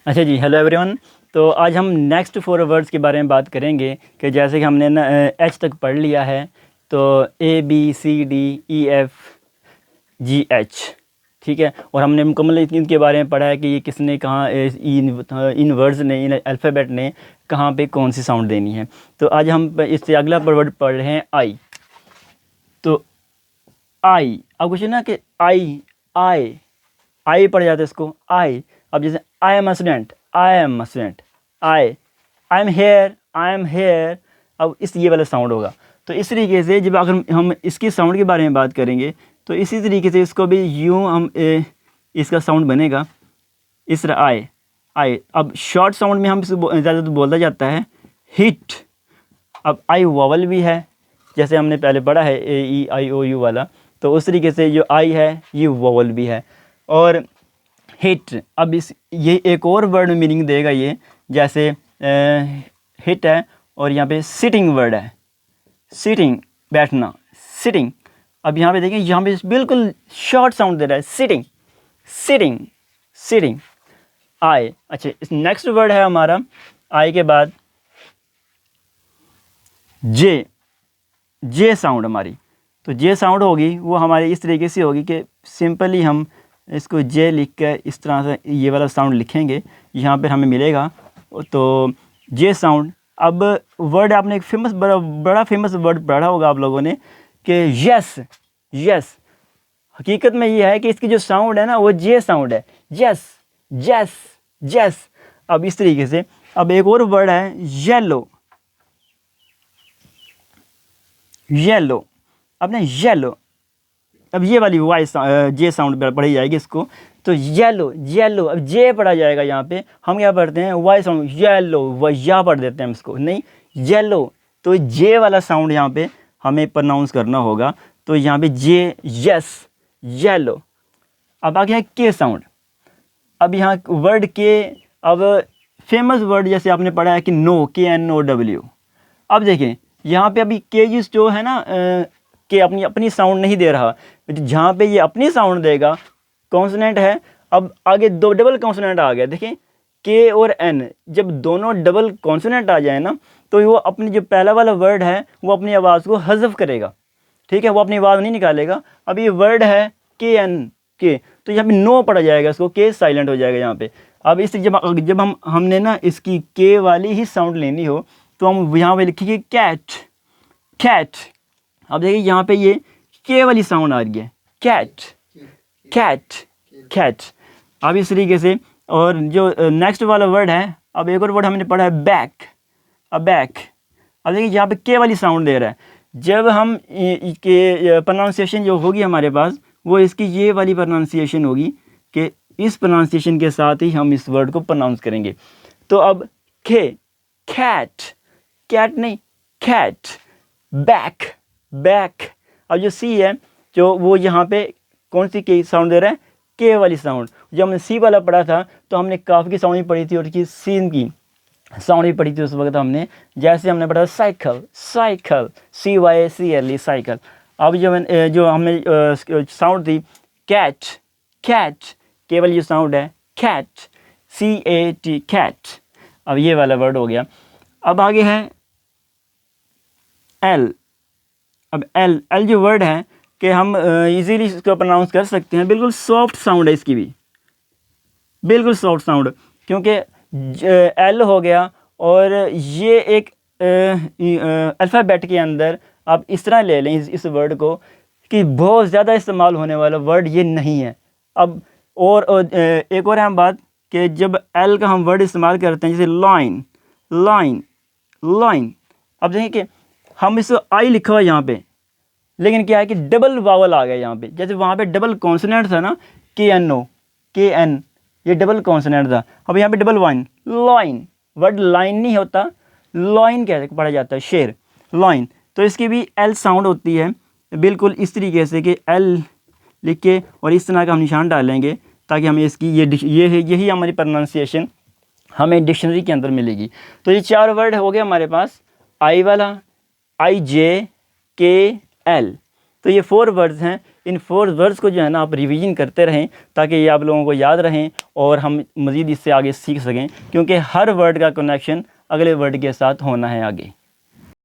अच्छा जी, hello everyone. तो आज हम नेक्स्ट 4 वर्ड्स के बारे में बात करेंगे कि जैसे कि हमने ना एच तक पढ़ लिया है, तो A B C D E F G H, ठीक है। और हमने मुकम्मल इनके बारे में पढ़ा है कि ये किसने कहाँ इन वर्ड्स ने, इन अल्फ़ाबेट ने कहाँ पे कौन सी साउंड देनी है। तो आज हम इससे अगला वर्ड पढ़ रहे हैं आई। तो आई, अब कुछ ना कि आई पढ़ जाता है इसको आई। अब जैसे I am a student, I am a student, I am here, I am here. अब इस ये वाला साउंड होगा। तो इस तरीके से जब अगर हम इसकी साउंड के बारे में बात करेंगे तो इसी तरीके से इसको भी यूँ हम इसका साउंड बनेगा इस तरह आई। अब शॉर्ट साउंड में हम इसको ज़्यादा बोलता जाता है हिट। अब आई वॉवल भी है, जैसे हमने पहले पढ़ा है ए ई आई ओ यू वाला। तो उस तरीके से जो आई है ये वॉवल भी है। और हिट, अब इस ये एक और वर्ड में मीनिंग देगा ये, जैसे हिट है और यहाँ पे सिटिंग वर्ड है, सिटिंग बैठना, सिटिंग। अब यहाँ पे देखें, यहाँ पे बिल्कुल शॉर्ट साउंड दे रहा है सिटिंग, सिटिंग, सिटिंग। आई। अच्छा, इस नेक्स्ट वर्ड है हमारा आई के बाद जे साउंड हमारी। तो जे साउंड होगी वो हमारी इस तरीके से होगी कि सिंपली हम इसको जे लिख कर इस तरह से ये वाला साउंड लिखेंगे, यहाँ पर हमें मिलेगा। तो जे साउंड। अब वर्ड आपने एक फेमस बड़ा फेमस वर्ड पढ़ा होगा आप लोगों ने कि यस, यस। हकीकत में ये है कि इसकी जो साउंड है ना वो जे साउंड है, यस, यस, यस। अब इस तरीके से अब एक और वर्ड है येलो, येलो। अब ना येलो, अब ये वाली वाई जे साउंड पढ़ी जाएगी इसको। तो येलो, येलो, अब जे पढ़ा जाएगा यहाँ पे। हम क्या पढ़ते हैं वाई साउंड, येलो, वह पढ़ देते हैं हम इसको, नहीं येलो। तो जे वाला साउंड यहाँ पे हमें प्रोनाउंस करना होगा। तो यहाँ पे जे, यस, येलो। अब आ गया के साउंड। अब यहाँ वर्ड के, अब फेमस वर्ड जैसे आपने पढ़ा है कि नो, KNOW। अब देखें यहाँ पे अभी के जो है ना के अपनी साउंड नहीं दे रहा, जहाँ पे ये अपनी साउंड देगा कॉन्सोनेंट है। अब आगे दो डबल कॉन्सोनेंट आ गया, देखें के और एन, जब दोनों डबल कॉन्सोनेंट आ जाए ना तो वो अपनी जो पहला वाला वर्ड है वो अपनी आवाज़ को हज़फ करेगा, ठीक है, वो अपनी आवाज़ नहीं निकालेगा। अब ये वर्ड है के एन के, तो यहाँ पे नो पड़ा जाएगा, इसको के साइलेंट हो जाएगा यहाँ पे। अब इस जब हमने ना इसकी के वाली ही साउंड लेनी हो तो हम यहाँ पे लिखेंगे कैट, कैट। अब देखिए यहाँ पे ये के वाली साउंड आ रही है, कैट, कैट, कैट। अब इस तरीके से। और जो नेक्स्ट वाला वर्ड है, अब एक और वर्ड हमने पढ़ा है बैक, अब बैक। अब देखिए यहाँ पे के वाली साउंड दे रहा है। जब हम के प्रोनाउंसिएशन जो होगी हमारे पास वो इसकी ये वाली प्रोनाउंसिएशन होगी कि इस प्रोनाउंसिएशन के साथ ही हम इस वर्ड को प्रोनाउंस करेंगे। तो अब के, कैट, कैट नहीं कैट, बैक, बैक। अब जो सी है जो वो यहाँ पे कौन सी के साउंड दे रहा है, के वाली साउंड। जब हमने सी वाला पढ़ा था तो हमने काफ की साउंड भी पढ़ी थी और की सीन की साउंड भी पढ़ी थी उस वक्त हमने। जैसे हमने पढ़ा साइकिल, साइकिल, CYCLE, साइकिल। अब जो हमने साउंड थी कैट, कैट, केवल ये साउंड है कैट, CAT, कैट। अब ये वाला वर्ड हो गया। अब आगे है एल। अब एल जो वर्ड है कि हम इजीली इसको प्रोनाउंस कर सकते हैं। बिल्कुल सॉफ्ट साउंड है इसकी भी, बिल्कुल सॉफ्ट साउंड, क्योंकि एल हो गया। और ये एक अल्फ़ाबेट के अंदर आप इस तरह ले लें इस वर्ड को कि बहुत ज़्यादा इस्तेमाल होने वाला वर्ड ये नहीं है। अब और एक और अहम बात कि जब एल का हम वर्ड इस्तेमाल करते हैं जैसे लाइन, लाइन, लाइन। अब देखिए कि हम इस आई लिखा हुआ है यहाँ पे, लेकिन क्या है कि डबल वावल आ गया यहाँ पे। जैसे वहाँ पे डबल कॉन्सोनेंट था ना, KNO, KN, ये डबल कॉन्सोनेंट था। अब यहाँ पे double wine, line. Word line नहीं होता, लाइन कह पढ़ा जाता है, शेर, लाइन। तो इसकी भी एल साउंड होती है बिल्कुल इस तरीके से कि एल लिख के और इस तरह का हम निशान डालेंगे ताकि हमें इसकी यही हमारी प्रोनाउंसिएशन हमें डिक्शनरी के अंदर मिलेगी। तो ये 4 वर्ड हो गए हमारे पास, आई वाला, IJ, KL। तो ये 4 वर्ड्स हैं इन 4 वर्ड्स को जो है ना आप रिवीजन करते रहें ताकि ये आप लोगों को याद रहें और हम मज़ीद इससे आगे सीख सकें, क्योंकि हर वर्ड का कनेक्शन अगले वर्ड के साथ होना है आगे।